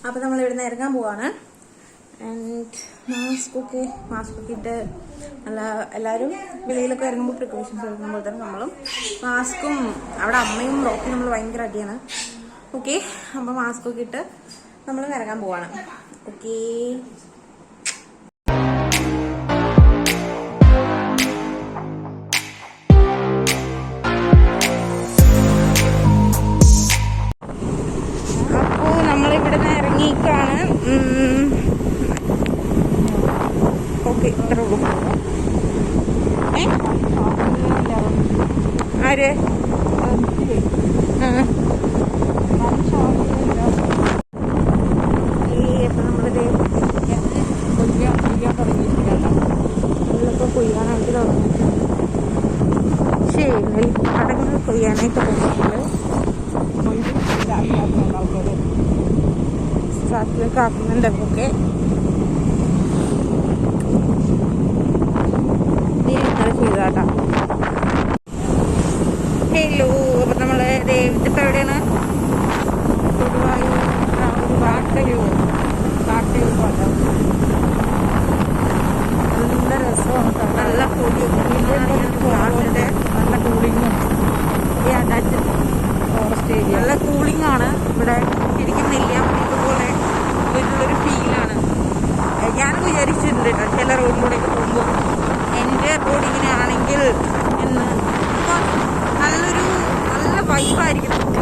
അപ്പോൾ നമ്മൾ ഇവിടുന്ന് ഇറങ്ങാൻ പോവാണ്. ആൻഡ് മാസ്ക് ഒക്കെ ഇട്ട് എല്ലാവരും വെളിയിലൊക്കെ ഇറങ്ങുമ്പോൾ പ്രിക്കോഷൻസ് എടുക്കുമ്പോൾ തന്നെ നമ്മളും മാസ്കും. അവിടെ അമ്മയും റോക്കിയും നമ്മൾ ഭയങ്കര അടിയാണ്. ഓക്കെ, അപ്പോൾ മാസ്ക് ഒക്കെ ഇട്ട് നമ്മൾ ഇറങ്ങാൻ പോവാണ്. ഓക്കേ, ഇറങ്ങിക്കാണ്. ഓക്കെ, ഇത്ര ഉള്ളൂ. ആര് അപ്പൊ നമ്മളിത് കൊയ്യാനായിട്ട് തുടങ്ങിയിട്ടുണ്ട്. ശരി, നെൽപ്പാടങ്ങൾ കൊയ്യാനായിട്ട് തുടങ്ങിയിട്ടുണ്ട്. സ്റ്റാർട്ടിലൊക്കെ ആക്കുന്നുണ്ട്. ഒക്കെ ചെയ്താട്ടാ. ഹലോ, അപ്പൊ നമ്മള് ഇതിപ്പോ എവിടെയാണ്? നല്ല രസമാണ്, നല്ല നല്ല കൂളിങ്ങും ഫോറസ്റ്റ് ഏരിയ, നല്ല കൂളിംഗ് ആണ് ഇവിടെ. ശരിക്കും നെല്ലിയാമ്പതി പോലെ ഒരു ഫീലാണ്. ഞാൻ വിചാരിച്ചിട്ടുണ്ട് കേട്ടോ ചില റോഡിലൂടെയൊക്കെ പോകുമ്പോൾ എൻ്റെ റോഡ് ഇങ്ങനെ ആണെങ്കിൽ എന്ന്. നല്ല വൈബായിരിക്കും നമുക്ക്.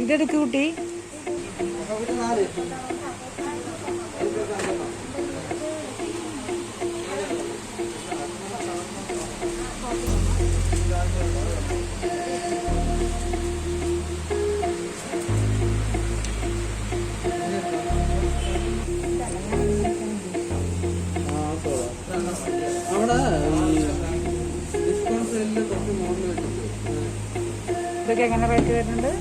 ഇതെടുക്ക് കുട്ടി. ഇതൊക്കെ എങ്ങനെ റേറ്റ് വരുന്നുണ്ട്?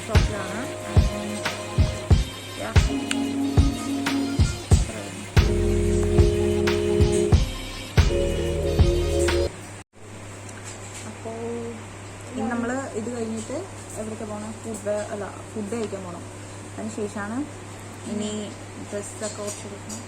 ഷോപ്പിലാണ്. അപ്പോൾ ഇനി നമ്മൾ ഇത് കഴിഞ്ഞിട്ട് എവിടേക്ക് പോകണം? ഫുഡ് കഴിക്കാൻ പോകണം. അതിന് ശേഷമാണ് ഇനി ഡ്രസ്സൊക്കെ കുറച്ച് എടുക്കണം.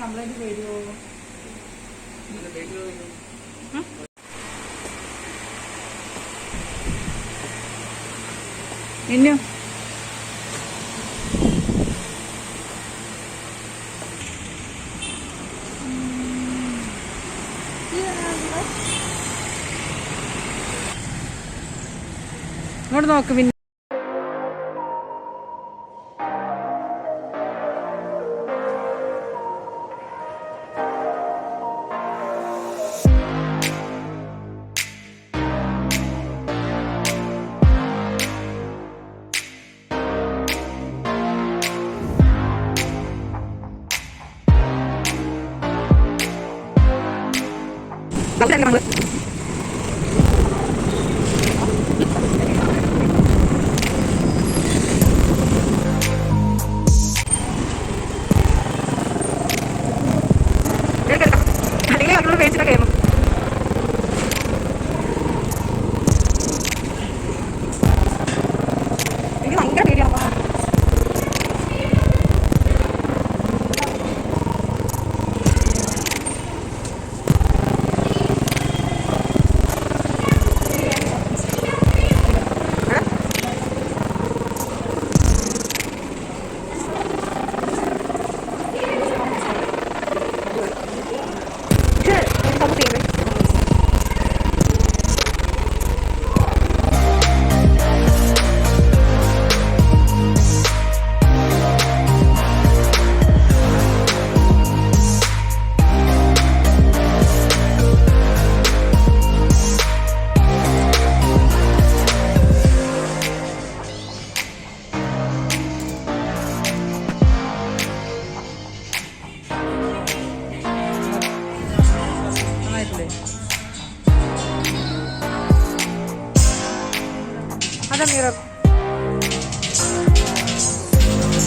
കംപ്ലൈന്റ് വരുമോ? ഇന്നു ഇങ്ങോട്ട് നോക്ക്. പിന്നെ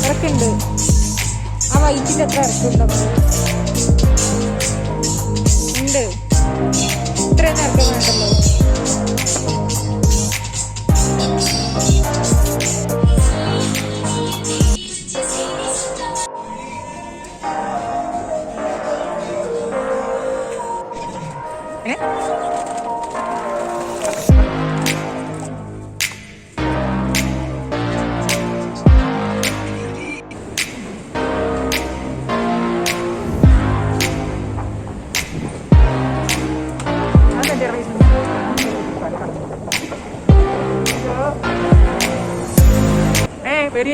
ഇറക്കുണ്ട്. ആ വൈറ്റിന്റെ എത്ര ഇറക്കുണ്ടോ? ഉണ്ട്. ഇത്രയും ഇറക്കം വേണ്ടല്ലോ.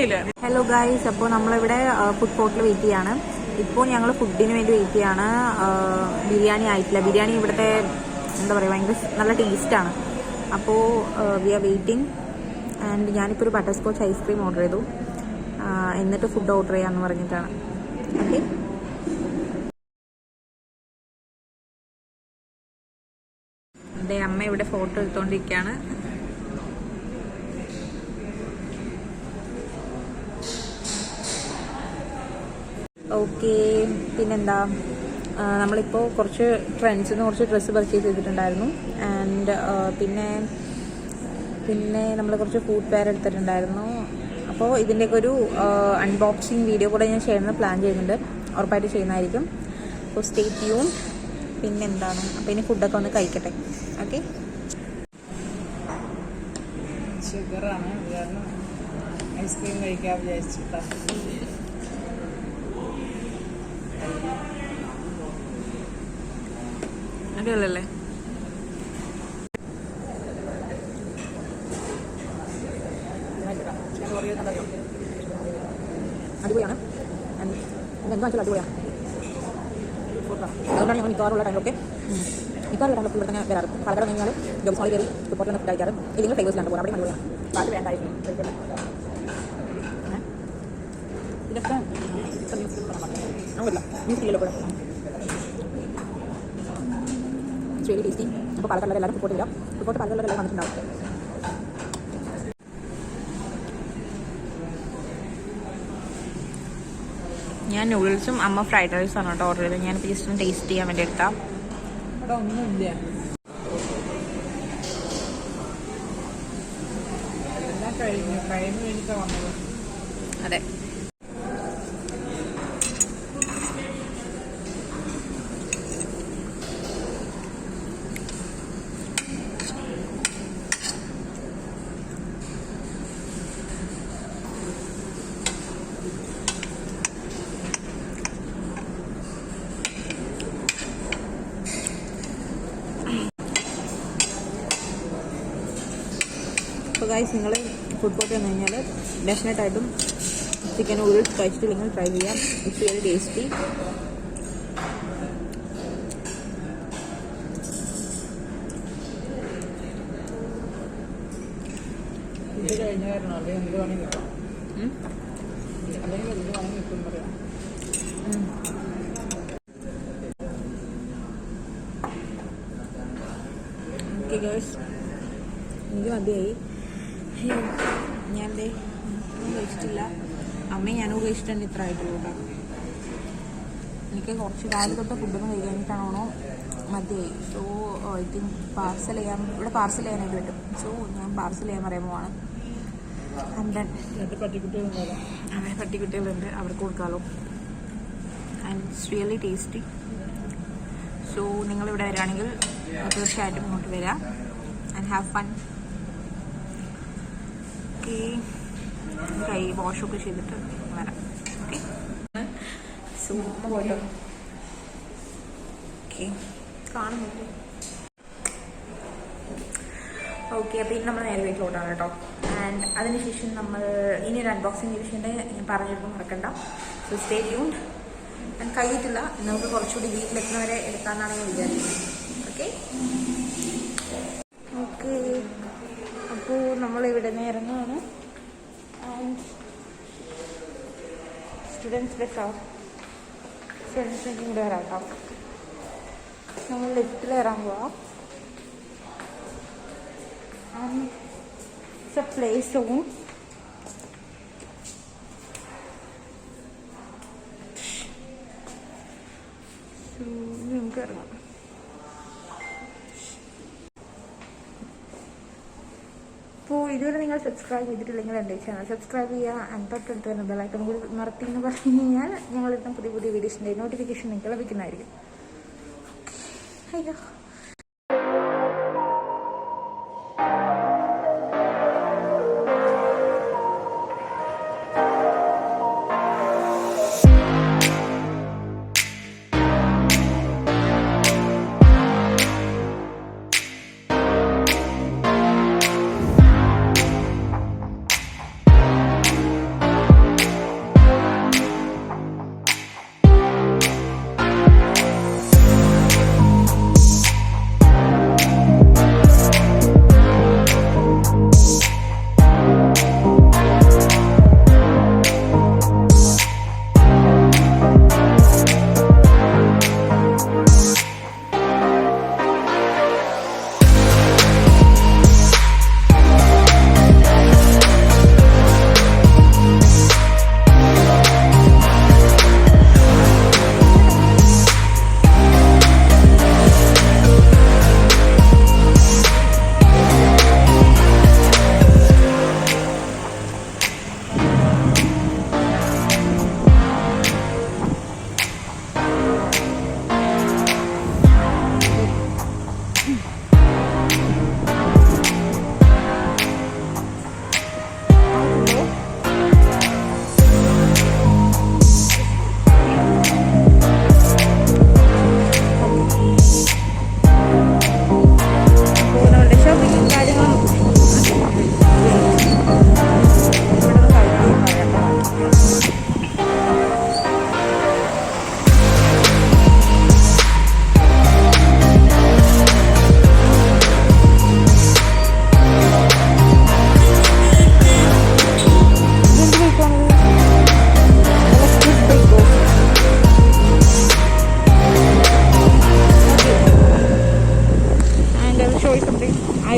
ഹലോ ഗൈസ്, അപ്പോൾ നമ്മളിവിടെ ഫുഡ് കോർട്ടിൽ വെയിറ്റ് ചെയ്യാണ്. ഇപ്പോൾ ഞങ്ങൾ ഫുഡിന് വേണ്ടി വെയിറ്റ് ചെയ്യാണ്. ബിരിയാണി ആയിട്ടില്ല. ബിരിയാണി ഇവിടുത്തെ എന്താ പറയുക, ഭയങ്കര നല്ല ടേസ്റ്റാണ്. അപ്പോൾ വി ആർ വെയിറ്റിംഗ്. ആൻഡ് ഞാനിപ്പോൾ ഒരു ബട്ടർ സ്കോച്ച് ഐസ്ക്രീം ഓർഡർ ചെയ്തു. എന്നിട്ട് ഫുഡ് ഓർഡർ ചെയ്യാമെന്ന് പറഞ്ഞിട്ടാണ്. ഓക്കെ, എൻ്റെ അമ്മ ഇവിടെ ഫോട്ടോ എടുത്തുകൊണ്ടിരിക്കുകയാണ്. ഓക്കെ, പിന്നെന്താ, നമ്മളിപ്പോൾ കുറച്ച് ട്രെൻഡ്സിൽ നിന്ന് കുറച്ച് ഡ്രസ്സ് പർച്ചേസ് ചെയ്തിട്ടുണ്ടായിരുന്നു. ആൻഡ് പിന്നെ നമ്മൾ കുറച്ച് ഫുഡ് വെയർ എടുത്തിട്ടുണ്ടായിരുന്നു. അപ്പോൾ ഇതിൻ്റെയൊക്കെ ഒരു അൺബോക്സിങ് വീഡിയോ കൂടെ ഞാൻ ചെയ്യണമെന്ന് പ്ലാൻ ചെയ്യുന്നുണ്ട്. ഉറപ്പായിട്ട് ചെയ്യുന്നതായിരിക്കും. അപ്പോൾ സ്റ്റേ ട്യൂൺ. പിന്നെന്താണ്, അപ്പോൾ ഇനി ഫുഡൊക്കെ ഒന്ന് കഴിക്കട്ടെ. ഓക്കെ, ഷുഗറാണ്, ഐസ്ക്രീം കഴിക്കാൻ വിചാരിച്ചിട്ടാ. അടിപൊളിയല്ലേ? അടിപൊളിയാണ്. എന്താ വെച്ചാൽ അടിപൊളിയാണ്. അതുകൊണ്ടാണ് ഞങ്ങൾ മിക്കവാറുള്ള ടൈമിലൊക്കെ ഇവിടെ തന്നെ വരാറ്. പാലക്കാട് കഴിഞ്ഞാൽ ജോബ് സ്മാളിൽ കയറി റിപ്പോർട്ടിൽ നിന്ന് കഴിക്കാറ്. ഇതിങ്ങനെ ഫ്ലേവേഴ്സിലാണ് പോകുന്നത്. അവിടെ അടിപൊളിയാണ്. പാല് വേണ്ടായിരുന്നു. ഇതൊക്കെ അങ്ങനെയല്ല, ന്യൂസ് ഇല്ലല്ലോ കൂടെ. It's very tasty. അപ്പോൾ പാലക്കാട് എല്ലാവരും റിപ്പോർട്ട് ചെയ്യാം. റിപ്പോർട്ട് പാലക്കാട് എല്ലാം വന്നിട്ടുണ്ടാവും. ഞാൻ നൂഡിൽസും അമ്മ ഫ്രൈഡ് റൈസാണ് കേട്ടോ ഓർഡർ ചെയ്തത്. ഞാനിപ്പോൾ ജസ്റ്റ് ഒന്ന് ടേസ്റ്റ് ചെയ്യാൻ വേണ്ടി എടുത്താൽ. ഇവിടെ ഒന്നുമില്ല, എല്ലാം കഴിഞ്ഞു വേണ്ടിയിട്ടാണ് വന്നത്. അതെ, അപ്പോൾ ഗൈസ്, നിങ്ങൾ ഫുഡ് കോർട്ട് വന്നു കഴിഞ്ഞാൽ ഡെഫിനറ്റായിട്ടും ചിക്കൻ നൂഡിൽസ് കഴിച്ചിട്ടില്ലെങ്കിൽ ട്രൈ ചെയ്യാം. It's very tasty. ഇത് കഴിഞ്ഞ കാരണം അല്ലെങ്കിൽ എന്ത് വേണമെങ്കിൽ കിട്ടാം, അല്ലെങ്കിൽ എന്ത് വേണമെങ്കിൽ കിട്ടും പറയാം. ഓക്കെ ഗേൾസ്, എനിക്ക് മതിയായി. ഞാൻ ഒന്നും കഴിച്ചിട്ടില്ല. അമ്മയും ഞാനും കഴിച്ചിട്ടുണ്ട്. ഇത്ര ആയിട്ടുള്ളൂ കേട്ടോ. എനിക്ക് കുറച്ച് രാവിലെ തൊട്ട് ഫുഡൊന്നും കഴിക്കാനായിട്ടാണോ മതിയായി. സോ ഐ തിങ്ക് പാർസൽ ചെയ്യാൻ, ഇവിടെ പാർസൽ ചെയ്യാനായിട്ട് പറ്റും. സോ ഞാൻ പാർസൽ ചെയ്യാൻ പറയുമ്പോഴാണ്. രണ്ട് പട്ടിക്കുട്ടികളുണ്ടല്ലോ. അതെ, പട്ടിക്കുട്ടികളുണ്ട്, അവർക്ക് കൊടുക്കാമല്ലോ. And it's really tasty. So നിങ്ങളിവിടെ വരികയാണെങ്കിൽ തീർച്ചയായിട്ടും ഇങ്ങോട്ട് വരിക ആൻഡ് ഹാവ് ഫൺ. ഓക്കെ, കൈ വാഷൊക്കെ ചെയ്തിട്ട് വരാം. ഓക്കെ, സോ പോട്ടോ. ഓക്കെ, കാണുന്നില്ല. ഓക്കെ, അപ്പോൾ ഇനി നമ്മൾ നേരെ വീട്ടിലോട്ടാണ് കേട്ടോ. ആൻഡ് അതിനുശേഷം നമ്മൾ ഇനി ഒരു അൺബോക്സിങ് ഡിവിഷൻ്റെ ഞാൻ പറഞ്ഞിരുന്നു, മറക്കണ്ട. So stay tuned. ഞാൻ കഴിയിട്ടില്ല, നമുക്ക് കുറച്ചുകൂടി വീട്ടിലെത്തുന്നവരെ എടുക്കാമെന്നാണ് ഞാൻ വിചാരിക്കുന്നത്. ഓക്കെ ഓക്കെ, അപ്പോൾ നമ്മളിവിടെ നിന്ന് ഇറങ്ങുകയാണ്. ആൻഡ് സ്റ്റുഡൻസ് ബസ്സാവും. സ്റ്റുഡൻസിന് ഇവിടെ വരാം കേട്ടോ. നമ്മൾ ലിഫ്റ്റിൽ ഇറങ്ങാൻ പോവാം. And it's a play zone. നമുക്ക് ഇറങ്ങാം. അപ്പോൾ ഇതുവരെ നിങ്ങൾ സബ്സ്ക്രൈബ് ചെയ്തിട്ടില്ലെങ്കിൽ എൻ്റെ ചാനൽ സബ്സ്ക്രൈബ് ചെയ്യുക. ആൻഡ് തൊട്ടടുത്ത് വരുന്ന ബെല്ലൈക്കൺ കൂടി നിർത്തി എന്ന് പറഞ്ഞു കഴിഞ്ഞാൽ ഞങ്ങളിടുന്ന പുതിയ പുതിയ വീഡിയോസിൻ്റെ നോട്ടിഫിക്കേഷൻ നിങ്ങൾക്ക് ലഭിക്കുന്നതായിരിക്കും. അയ്യോ.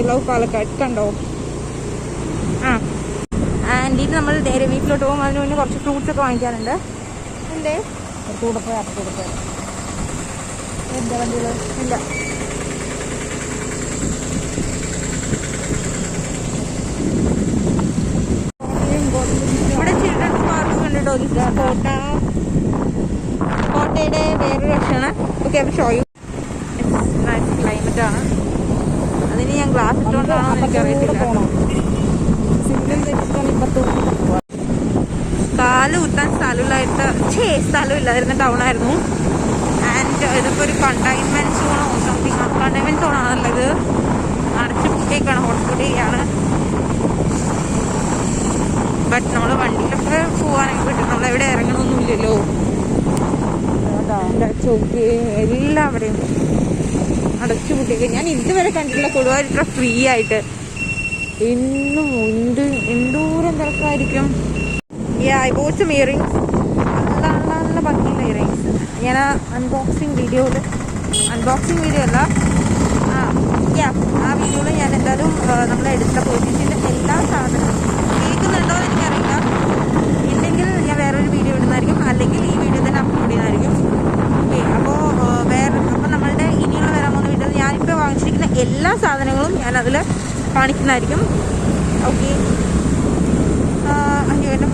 ലവ് പാലക്കാട് കണ്ടോ. ആ ആൻഡ് ഇത് നമ്മൾ ഡയറി വീട്ടിലോട്ട് പോകും. അതിന് മുന്നേ കുറച്ച് ഫ്രൂട്ട്സ് ഒക്കെ വാങ്ങിക്കാനുണ്ട്. എന്തേ കൊടുക്കുക എന്താ വണ്ടികൾ ഇല്ല. ഇവിടെ ചിൽഡ്രൻസ് പാർക്ക് കണ്ടിട്ടോ. കോട്ടയുടെ വേറൊരു വശമാണ്. ഓക്കെ അപ്പോൾ ഷോ യു. നൈസ് ക്ലൈമറ്റ് ആണ്. അതിന് ഞാൻ ഗ്ലാസ് ഇട്ടുകൊണ്ടാണോ എനിക്കറിയത്തില്ല. കാല് കുത്താൻ സ്ഥലമില്ലാതിരുന്ന ടൗൺ ആയിരുന്നു. ആൻഡ് ഇതിപ്പോൾ ഒരു കണ്ടെയ്ൻമെന്റ് സോണോ സംതിങ്. കണ്ടെയ്ൻമെന്റ് സോണാണല്ലോ ഇത്. അടച്ചു പൂട്ടിയേക്കാണ്, ഹോട്ട്സ്പോട്ട് ചെയ്യാണ്. ബട്ട് നമ്മൾ വണ്ടിയിലൊക്കെ പോകാനൊക്കെ പറ്റും. നമ്മളെവിടെ ഇറങ്ങണമൊന്നുമില്ലല്ലോ. ചോക്ക് എല്ലാവരെയും അടച്ചു പൂട്ടിയേക്ക്. ഞാൻ ഇതുവരെ കണ്ടിട്ടില്ല കൊടുവായിട്ട് ഫ്രീ ആയിട്ട്. എന്നും എന്തോരം തിരക്കായിരിക്കും. I bought some earrings. നല്ല ഭംഗിയുള്ള ഇയറിങ്സ്. ഞാൻ അൺബോക്സിങ് വീഡിയോ അല്ല, ആ വീഡിയോയിൽ ഞാൻ എന്തായാലും നമ്മളെടുത്ത പൊസിഷൻ്റെ എല്ലാ സാധനവും കേൾക്കുന്നുണ്ടോ എന്ന് എനിക്കറിയില്ല. ഇല്ലെങ്കിൽ ഞാൻ വേറൊരു വീഡിയോ ഇടുന്നതായിരിക്കും, അല്ലെങ്കിൽ ഈ വീഡിയോ തന്നെ അപ്ലോഡ് ചെയ്യുന്നതായിരിക്കും. ഓക്കെ, അപ്പോൾ നമ്മളുടെ ഇനിയുള്ള വരാൻ പോകുന്ന വീഡിയോയിൽ ഞാനിപ്പോൾ വാങ്ങിച്ചിരിക്കുന്ന എല്ലാ സാധനങ്ങളും ഞാനതിൽ കാണിക്കുന്നതായിരിക്കും. ഓക്കെ, അയ്യോ എൻ്റെ